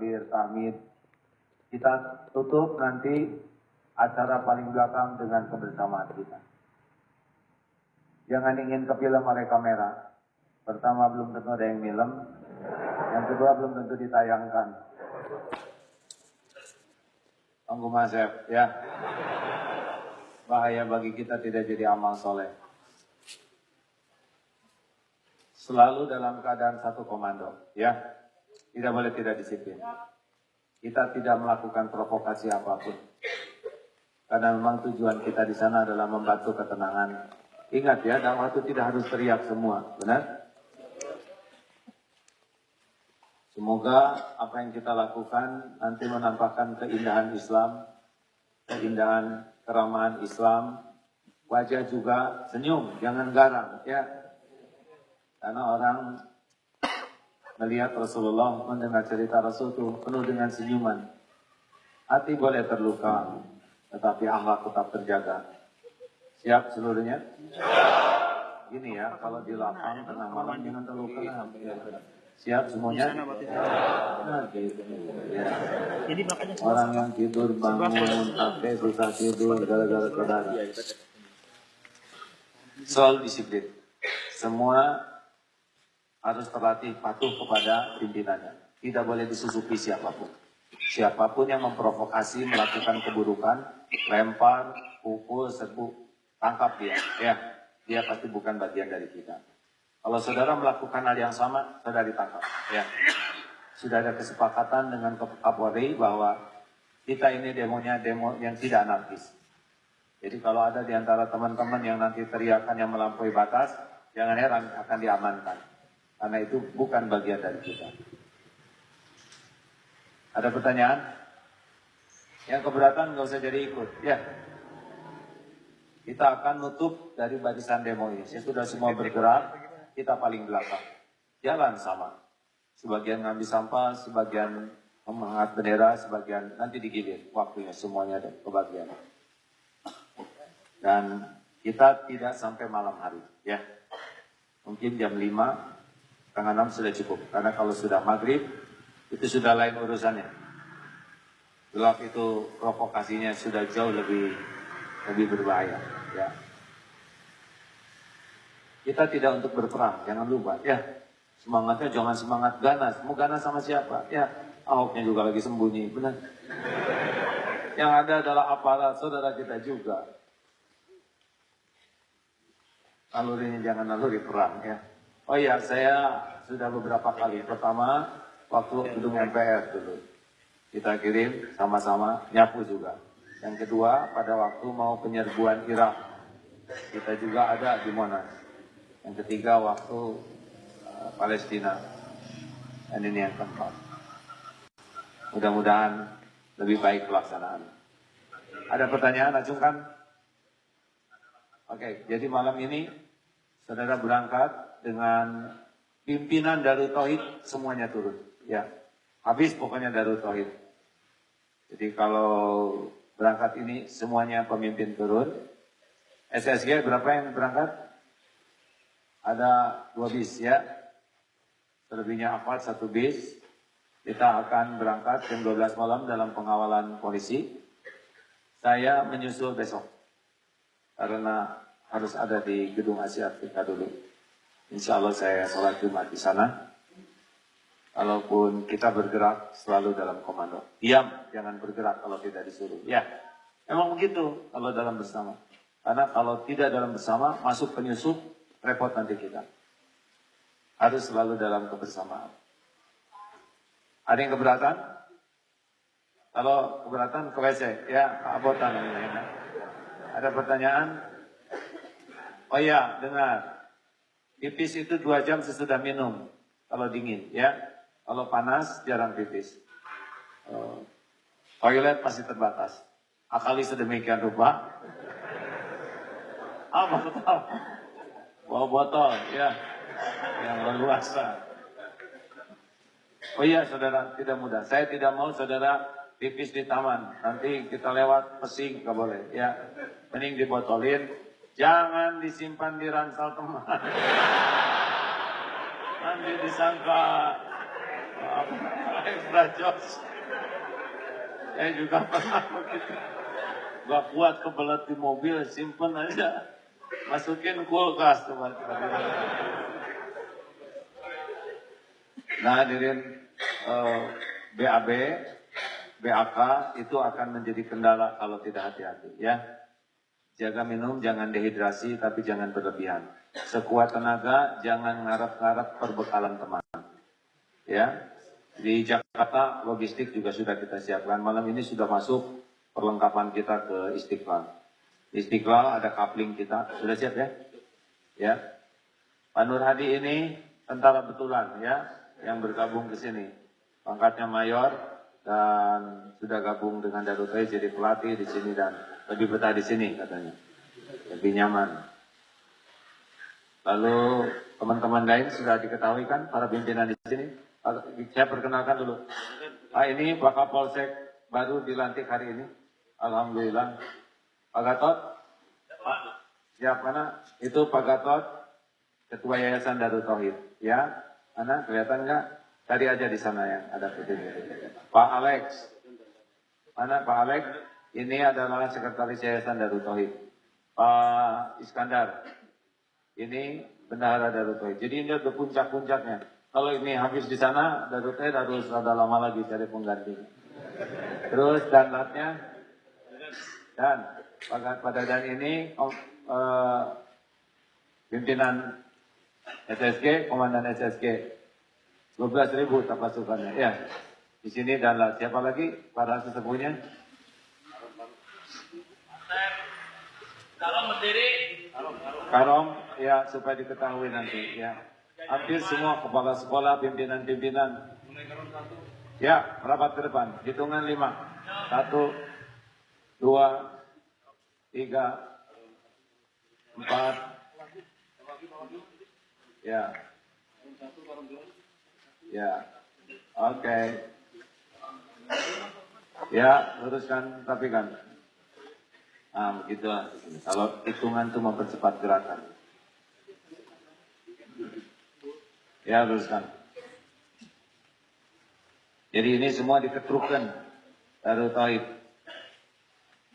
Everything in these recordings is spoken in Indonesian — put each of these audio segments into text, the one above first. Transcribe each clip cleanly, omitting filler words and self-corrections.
takbir, tahmid. Kita tutup nanti acara paling belakang dengan kebersamaan kita. Jangan ingin ke film oleh kamera. Pertama, belum tentu ada yang film. Yang kedua, belum tentu ditayangkan. Tunggu Mas F, ya. Bahaya bagi kita tidak jadi amal soleh. Selalu dalam keadaan satu komando, ya. Tidak boleh tidak disiplin. Kita tidak melakukan provokasi apapun. Karena memang tujuan kita di sana adalah membantu ketenangan. Ingat ya, dakwah itu tidak harus teriak semua, benar? Semoga apa yang kita lakukan nanti menampakkan keindahan Islam, keindahan keramahan Islam, wajah juga senyum, jangan garang, ya. Karena orang melihat Rasulullah, mendengar cerita Rasul itu penuh dengan senyuman. Hati boleh terluka, tetapi akhlak tetap terjaga. Siap seluruhnya? Gini ya, kalau di lapang tengah malam jangan terlalu kenal. Siap semuanya? Nah, gitu. Ya. Orang yang tidur bangun, capek, susah tidur, gara-gara saudara. Selalu disiplin. Semua harus terlatih patuh kepada pimpinannya. Tidak boleh disusupi siapapun. Siapapun yang memprovokasi, melakukan keburukan, lempar, pukul, serbu, tangkap dia. Ya, dia pasti bukan bagian dari kita. Kalau saudara melakukan hal yang sama, saudara ditangkap. Ya. Sudah ada kesepakatan dengan Kapolri bahwa kita ini demonya demo yang tidak anarkis. Jadi kalau ada di antara teman-teman yang nanti teriakan yang melampaui batas, jangan heran akan diamankan. Karena itu bukan bagian dari kita. Ada pertanyaan? Yang keberatan nggak usah jadi ikut. Ya. Kita akan nutup dari barisan demo ini. Sudah semua bergerak, kita paling belakang. Jalan sama. Sebagian ngambil sampah, sebagian mengangkat bendera, sebagian nanti digilir. Waktunya semuanya ada kebagian. Dan kita tidak sampai malam hari. Ya. Mungkin jam 5. Setengah 6 sudah cukup, karena kalau sudah maghrib, itu sudah lain urusannya. Gelap itu provokasinya sudah jauh lebih berbahaya. Ya. Kita tidak untuk berperang, jangan lupa. Ya, semangatnya jangan semangat ganas. Mau ganas sama siapa? Ya, Ahoknya juga lagi sembunyi, benar. Yang ada adalah aparat saudara kita juga. Nalurinya jangan naluri perang, ya. Oh iya, saya sudah beberapa kali. Pertama, waktu gedung MPR dulu. Kita kirim sama-sama, nyapu juga. Yang kedua, pada waktu mau penyerbuan Irak. Kita juga ada di Monas. Yang ketiga, waktu Palestina. Dan ini yang keempat. Mudah-mudahan lebih baik pelaksanaan. Ada pertanyaan, acungkan? Oke, jadi malam ini saudara berangkat dengan pimpinan Darut Tauhid semuanya turun, ya. Habis pokoknya Darut Tauhid. Jadi kalau berangkat ini semuanya pemimpin turun. SSG berapa yang berangkat? Ada 2 bis, ya. Selebihnya 1 bis. Kita akan berangkat jam 12 malam dalam pengawalan polisi. Saya menyusul besok. Karena harus ada di Gedung Asia Afrika dulu. Insya Allah saya sholat Jumat di sana. Kalaupun kita bergerak selalu dalam komando. Diam, jangan bergerak kalau tidak disuruh. Ya, memang begitu kalau dalam bersama. Karena kalau tidak dalam bersama, masuk penyusup, repot nanti kita. Harus selalu dalam kebersamaan. Ada yang keberatan? Kalau keberatan ke WC, ya, abotan. Ada pertanyaan? Oh iya, dengar. Pipis itu 2 jam sesudah minum, kalau dingin, ya. Kalau panas, jarang pipis. Toilet masih terbatas. Akali sedemikian rupa. Apa betul? Bawa botol, ya. Yang leluasa. Oh iya, saudara, tidak mudah. Saya tidak mau saudara pipis di taman. Nanti kita lewat pesing, nggak boleh, ya. Mending dibotolin. Jangan disimpan di ransel teman. Nanti disangka extra jos. Saya juga pernah begitu. Gak kuat kebelet di mobil, simpen aja. Masukin kulkas tuh. Nah, hadirin BAB, BAK itu akan menjadi kendala kalau tidak hati-hati ya. Jaga minum, jangan dehidrasi, tapi jangan berlebihan. Sekuat tenaga, jangan ngarep-ngarep perbekalan teman. Ya, di Jakarta logistik juga sudah kita siapkan. Malam ini sudah masuk perlengkapan kita ke Istiqlal. Istiqlal ada kapling kita, sudah siap ya? Ya, Pak Nur Hadi ini tentara betulan ya, yang bergabung ke sini. Pangkatnya mayor dan sudah gabung dengan Darutai jadi pelatih di sini dan lebih betah di sini katanya, lebih nyaman. Lalu teman-teman lain sudah diketahui kan para pimpinan di sini. Saya perkenalkan dulu. Ini Pak Kapolsek baru dilantik hari ini. Alhamdulillah. Pak Gatot. Siap mana? Itu Pak Gatot, Ketua Yayasan Darut Tauhid. Ya, mana kelihatan nggak? Tadi aja di sana yang ada putihnya. Pak Alex. Mana Pak Alex? Ini adalah Sekretaris Yayasan Darut Tauhid. Pak Iskandar. Ini bendahara Darut Tauhid. Jadi ini udah puncak-puncaknya. Kalau ini habis di sana, Darut Tauhid harus ada lama lagi cari pengganti. Terus danlatnya dan pada dan ini pimpinan SSG, komandan SSG 12.000 pasukannya. Ya, di sini danlat. Siapa lagi para sesepuhnya? Karom berdiri. Karom, ya supaya diketahui nanti ya. Hampir semua kepala sekolah, pimpinan-pimpinan. Ya, rapat ke depan. Hitungan 5. 1, 2, 3, 4. Ya. Ya. Oke. Ya, luruskan tapi kan. Nah, begitulah. Kalau hitungan itu mempercepat gerakan. Ya, luruskan. Jadi ini semua diketrukkan Darut Tauhid.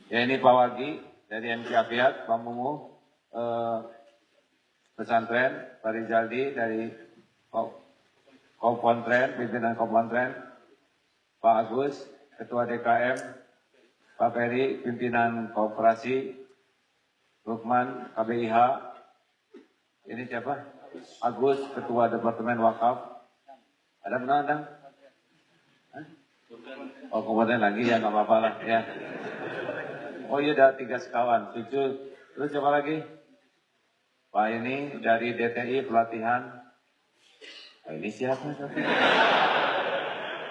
Ya, ini Pak Wagi dari MK Afiat, Pak Mumu pesantren, Pak Rizaldi dari Kompontren, pimpinan Kompontren, Pak Agus, Ketua DKM, Pak Peri, pimpinan Koperasi, Lukman, KBIH, ini siapa? Agus, Ketua Departemen Wakaf. Ada benar, ada? Oh, kemudian lagi ya, nggak apa-apa lah ya. Oh iya, ada 3 sekawan, 7. Terus siapa lagi? Pak ini dari DTI pelatihan. Oh, ini siapa?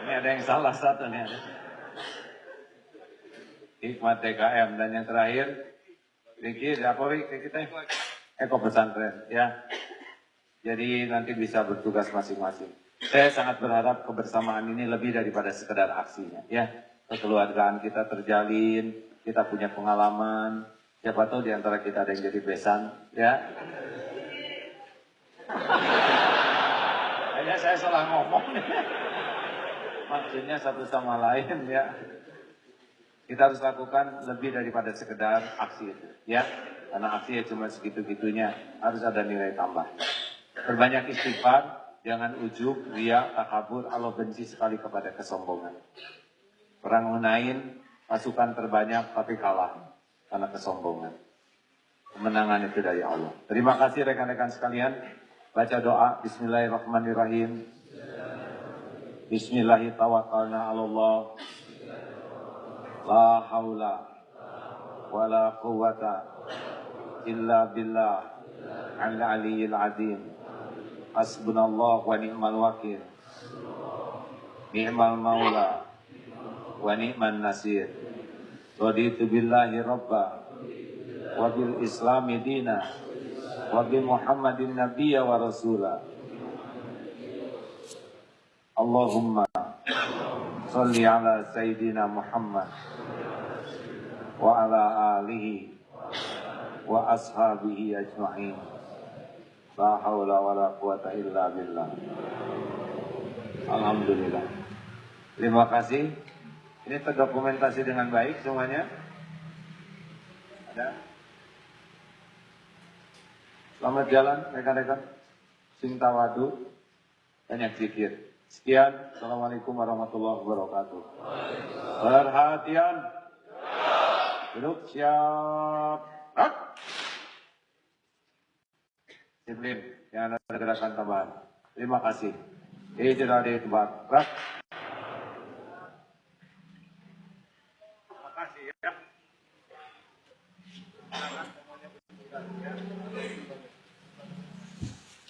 Ini ada yang salah satu nih. Hikmat DKM dan yang terakhir, Riki, apa kita? Eko pesantren ya. Jadi nanti bisa bertugas masing-masing. Saya sangat berharap kebersamaan ini lebih daripada sekedar aksinya ya. Kekeluargaan kita terjalin, kita punya pengalaman. Siapa tahu di antara kita ada yang jadi besan ya. Kayaknya saya salah ngomong. Maksudnya satu sama lain ya. Kita harus lakukan lebih daripada sekedar aksi itu ya. Karena aksi ya cuma segitu-gitunya, harus ada nilai tambah. Berbanyak istighfar, jangan ujub, riya, takabur, Allah benci sekali kepada kesombongan. Perang Hunain, pasukan terbanyak tapi kalah karena kesombongan. Kemenangan itu dari Allah. Terima kasih rekan-rekan sekalian. Baca doa, Bismillahirrahmanirrahim. Bismillahirrahmanirrahim. La haula wa la quwwata illa billah al-aliyyil azim. Hasbunallah wa ni'mal wakil. Ni'mal maula wa ni'man nasir. Raditu billahi rabba wa bil islami dina wa bi Muhammadin nabiyya wa rasula. Allahumma salli ala Sayyidina Muhammad wa ala alihi wa ashabihi ajma'in. La hawla wa la quwata illa billah. Alhamdulillah. Terima kasih. Ini terdokumentasi dengan baik semuanya. Ada. Selamat jalan rekan-rekan. Sing tawadu, banyak zikir. Sekian. Assalamualaikum warahmatullahi wabarakatuh. Perhatian. Duduk siap. Disiplin. Yang ada gerakan tambahan. Terima kasih. Ini tidak di tempat. Terima kasih ya.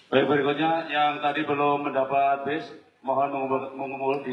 Baik, berikutnya yang tadi belum mendapat bis, mohon mengumpul di